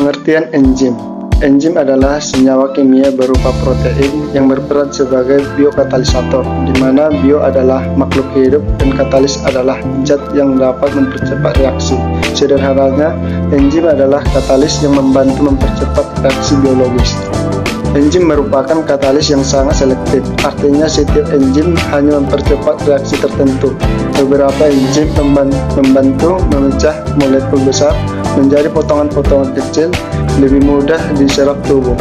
Pengertian enzim. Enzim adalah senyawa kimia berupa protein yang berperan sebagai biokatalisator, di mana bio adalah makhluk hidup dan katalis adalah zat yang dapat mempercepat reaksi. Sederhananya, enzim adalah katalis yang membantu mempercepat reaksi biologis. Enzim merupakan katalis yang sangat selektif, artinya setiap enzim hanya mempercepat reaksi tertentu. Beberapa enzim membantu memecah molekul besar menjadi potongan-potongan kecil lebih mudah diserap tubuh.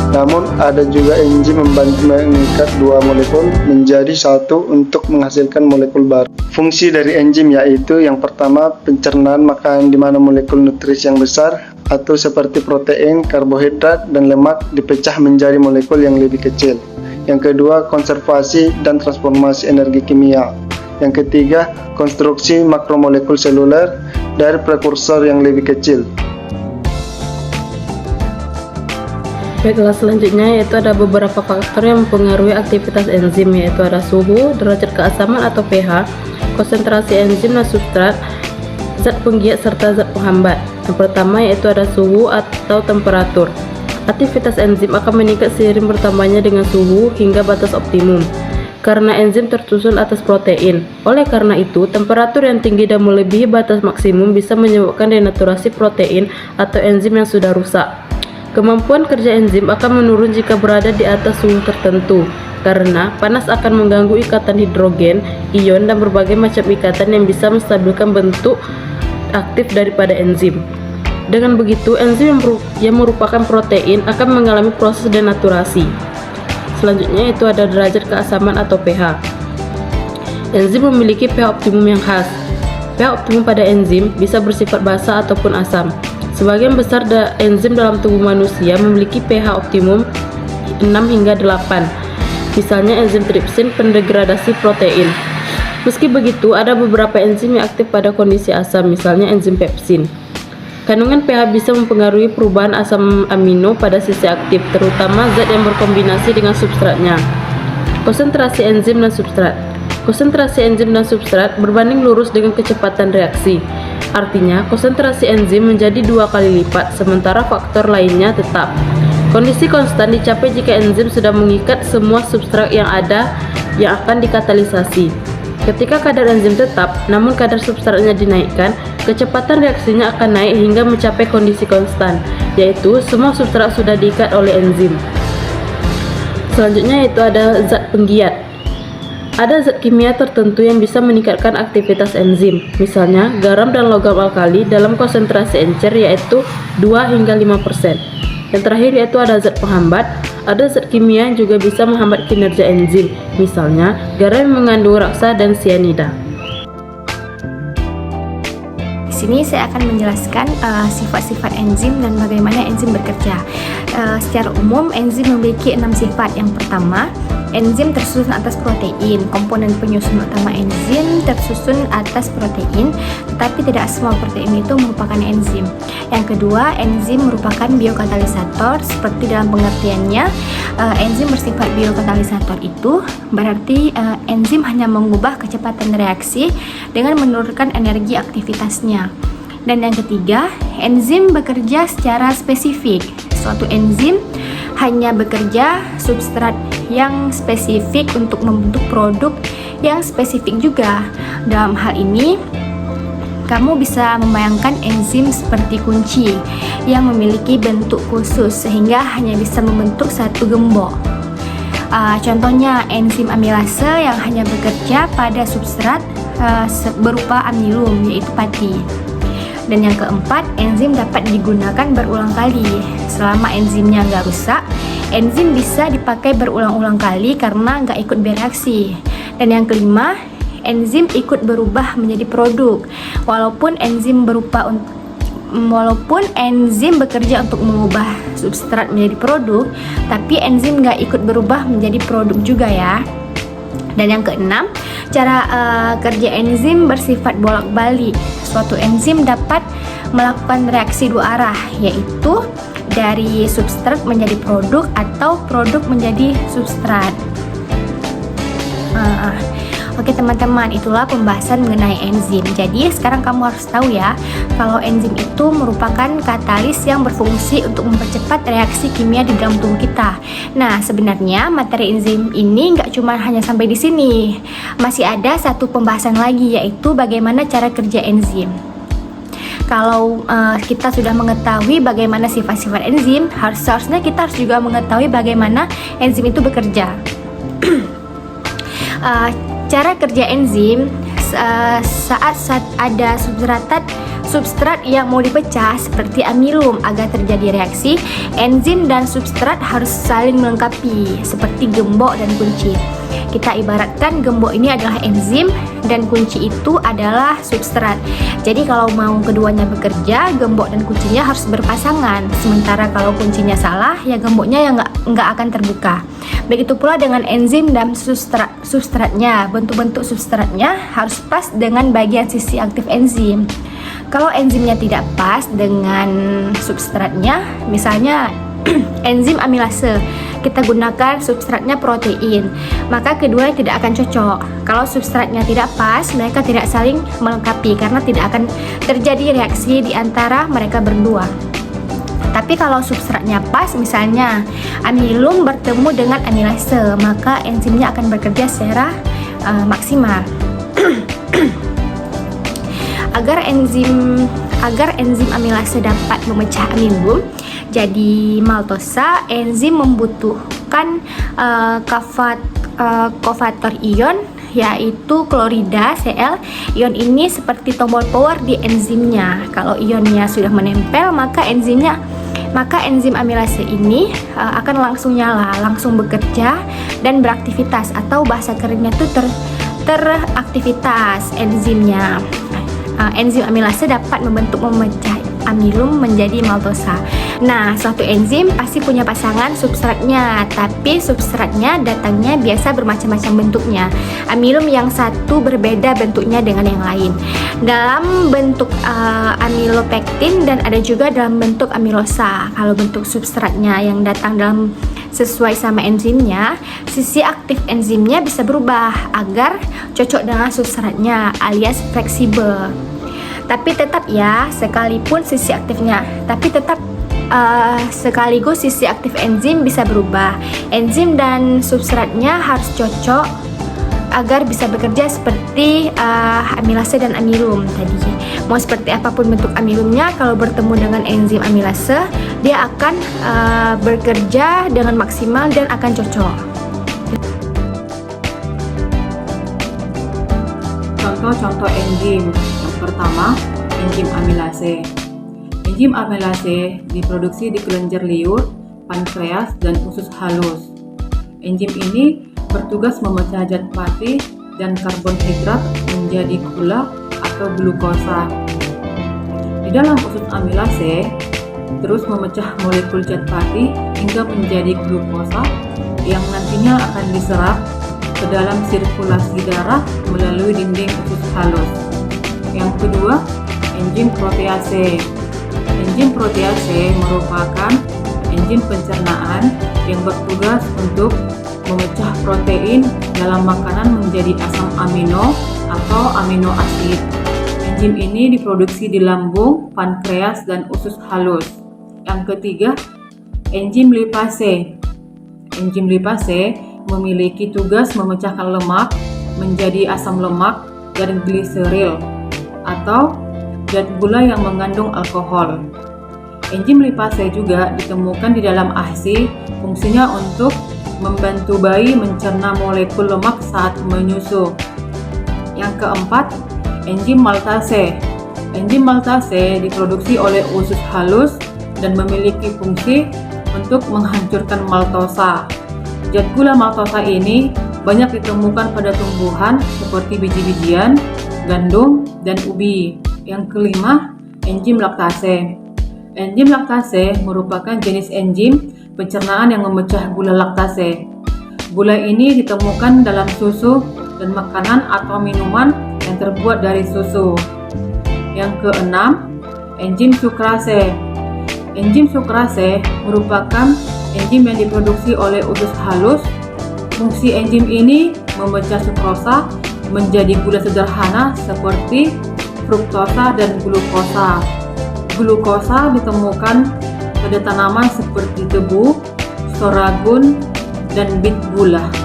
Namun ada juga enzim membantu mengikat dua molekul menjadi satu untuk menghasilkan molekul baru. Fungsi dari enzim yaitu yang pertama pencernaan makanan di mana molekul nutrisi yang besar atau seperti protein, karbohidrat, dan lemak dipecah menjadi molekul yang lebih kecil. Yang kedua, konservasi dan transformasi energi kimia. Yang ketiga, konstruksi makromolekul seluler dari prekursor yang lebih kecil. Baiklah, selanjutnya yaitu ada beberapa faktor yang mempengaruhi aktivitas enzim, yaitu ada suhu, derajat keasaman atau pH, konsentrasi enzim dan substrat, zat penggiat serta zat penghambat. Yang pertama yaitu ada suhu atau temperatur. Aktivitas enzim akan meningkat seiring bertambahnya dengan suhu hingga batas optimum. Karena enzim tersusun atas protein. Oleh karena itu, temperatur yang tinggi dan melebihi batas maksimum bisa menyebabkan denaturasi protein atau enzim yang sudah rusak. Kemampuan kerja enzim akan menurun jika berada di atas suhu tertentu, karena panas akan mengganggu ikatan hidrogen, ion, dan berbagai macam ikatan yang bisa menstabilkan bentuk aktif daripada enzim. Dengan begitu, enzim yang merupakan protein akan mengalami proses denaturasi. Selanjutnya itu ada derajat keasaman atau pH. Enzim memiliki pH optimum yang khas. pH optimum pada enzim bisa bersifat basa ataupun asam. Sebagian besar enzim dalam tubuh manusia memiliki pH optimum 6 hingga 8. Misalnya enzim tripsin pendegradasi protein. Meski begitu, ada beberapa enzim yang aktif pada kondisi asam, misalnya enzim pepsin. Kandungan pH bisa mempengaruhi perubahan asam amino pada sisi aktif, terutama zat yang berkombinasi dengan substratnya. Konsentrasi enzim dan substrat. Konsentrasi enzim dan substrat berbanding lurus dengan kecepatan reaksi. Artinya, konsentrasi enzim menjadi 2 kali lipat, sementara faktor lainnya tetap. Kondisi konstan dicapai jika enzim sudah mengikat semua substrat yang ada yang akan dikatalisasi. Ketika kadar enzim tetap, namun kadar substratnya dinaikkan, kecepatan reaksinya akan naik hingga mencapai kondisi konstan, yaitu semua substrat sudah diikat oleh enzim. Selanjutnya yaitu ada zat penggiat. Ada zat kimia tertentu yang bisa meningkatkan aktivitas enzim, misalnya garam dan logam alkali dalam konsentrasi encer yaitu 2 hingga 5%. Yang terakhir yaitu ada zat penghambat. Ada zat kimia yang juga bisa menghambat kinerja enzim, misalnya garam yang mengandung raksa dan sianida. Di sini saya akan menjelaskan sifat-sifat enzim dan bagaimana enzim bekerja. Secara umum, enzim memiliki 6 sifat. Yang pertama, enzim tersusun atas protein. Komponen penyusun utama enzim tersusun atas protein, tetapi tidak semua protein itu merupakan enzim. Yang kedua, enzim merupakan biokatalisator. Seperti dalam pengertiannya, enzim bersifat biokatalisator itu berarti enzim hanya mengubah kecepatan reaksi dengan menurunkan energi aktivitasnya. Dan yang ketiga, enzim bekerja secara spesifik. Suatu enzim hanya bekerja substrat yang spesifik untuk membentuk produk yang spesifik juga. Dalam hal ini, kamu bisa membayangkan enzim seperti kunci yang memiliki bentuk khusus sehingga hanya bisa membentuk satu gembok. Contohnya enzim amilase yang hanya bekerja pada substrat berupa amilum, yaitu pati. Dan yang keempat, enzim dapat digunakan berulang kali. Selama enzimnya nggak rusak, enzim bisa dipakai berulang-ulang kali karena nggak ikut bereaksi. Dan yang kelima, enzim ikut berubah menjadi produk. Walaupun enzim bekerja untuk mengubah substrat menjadi produk, tapi enzim nggak ikut berubah menjadi produk juga ya. Dan yang keenam, cara kerja enzim bersifat bolak-balik. Suatu enzim dapat melakukan reaksi dua arah, yaitu dari substrat menjadi produk atau produk menjadi substrat. Oke teman-teman, itulah pembahasan mengenai enzim. Jadi sekarang kamu harus tahu ya, kalau enzim itu merupakan katalis yang berfungsi untuk mempercepat reaksi kimia di dalam tubuh kita. Nah, sebenarnya materi enzim ini nggak cuma hanya sampai di sini. Masih ada satu pembahasan lagi, yaitu bagaimana cara kerja enzim. Kalau kita sudah mengetahui bagaimana sifat-sifat enzim, seharusnya kita harus juga mengetahui bagaimana enzim itu bekerja. Cara kerja enzim saat ada substrat yang mau dipecah seperti amilum. Agar terjadi reaksi, enzim dan substrat harus saling melengkapi seperti gembok dan kunci. Kita ibaratkan gembok ini adalah enzim dan kunci itu adalah substrat. Jadi kalau mau keduanya bekerja, gembok dan kuncinya harus berpasangan. Sementara kalau kuncinya salah, ya gemboknya yang nggak akan terbuka. Begitu pula dengan enzim dan substratnya. Bentuk-bentuk substratnya harus pas dengan bagian sisi aktif enzim. Kalau enzimnya tidak pas dengan substratnya, misalnya enzim amilase, kita gunakan substratnya protein, maka keduanya tidak akan cocok. Kalau substratnya tidak pas, mereka tidak saling melengkapi karena tidak akan terjadi reaksi di antara mereka berdua. Tapi kalau substratnya pas, misalnya amilum bertemu dengan amilase, maka enzimnya akan bekerja secara maksimal. Agar enzim amilase dapat memecah amilum jadi maltosa, enzim membutuhkan kofator ion, yaitu klorida Cl. Ion ini seperti tombol power di enzimnya. Kalau ionnya sudah menempel, maka enzim amilase ini akan langsung nyala, langsung bekerja dan beraktivitas, atau bahasa kerennya itu teraktivitas enzimnya. Enzim amilase dapat memecah amilum menjadi maltosa. Nah, suatu enzim pasti punya pasangan substratnya, tapi substratnya datangnya biasa bermacam-macam bentuknya. Amilum yang satu berbeda bentuknya dengan yang lain. Dalam bentuk amilopektin dan ada juga dalam bentuk amilosa. Kalau bentuk substratnya yang datang dalam sesuai sama enzimnya, sisi aktif enzimnya bisa berubah agar cocok dengan substratnya alias fleksibel. Tapi tetap ya, sekaligus sisi aktif enzim bisa berubah. Enzim dan substratnya harus cocok agar bisa bekerja seperti amilase dan amilum tadi. Mau seperti apapun bentuk amilumnya, kalau bertemu dengan enzim amilase, dia akan bekerja dengan maksimal dan akan cocok. Contoh-contoh enzim. Yang pertama, enzim amilase. Enzim amilase diproduksi di kelenjar liur, pankreas, dan usus halus. Enzim ini bertugas memecah zat pati dan karbohidrat menjadi gula atau glukosa. Di dalam usus amilase terus memecah molekul zat pati hingga menjadi glukosa yang nantinya akan diserap ke dalam sirkulasi darah melalui dinding usus halus. Yang kedua, enzim protease. Enzim protease merupakan enzim pencernaan yang bertugas untuk memecah protein dalam makanan menjadi asam amino atau amino asid. Enzim ini diproduksi di lambung, pankreas, dan usus halus. Yang ketiga, enzim lipase. Enzim lipase memiliki tugas memecahkan lemak menjadi asam lemak dan gliseril atau zat gula yang mengandung alkohol. Enzim lipase juga ditemukan di dalam ASI, fungsinya untuk membantu bayi mencerna molekul lemak saat menyusu. Yang keempat, enzim maltase. Enzim maltase diproduksi oleh usus halus dan memiliki fungsi untuk menghancurkan maltosa. Zat gula maltosa ini banyak ditemukan pada tumbuhan seperti biji-bijian, gandum, dan ubi. Yang kelima, enzim laktase. Enzim laktase merupakan jenis enzim pencernaan yang memecah gula laktase. Gula ini ditemukan dalam susu dan makanan atau minuman yang terbuat dari susu. Yang keenam, enzim sukrase. Enzim sukrase merupakan enzim yang diproduksi oleh usus halus. Fungsi enzim ini memecah sukrosa menjadi gula sederhana seperti fruktosa dan glukosa. Glukosa ditemukan pada tanaman seperti tebu, sorghum, dan bit gula.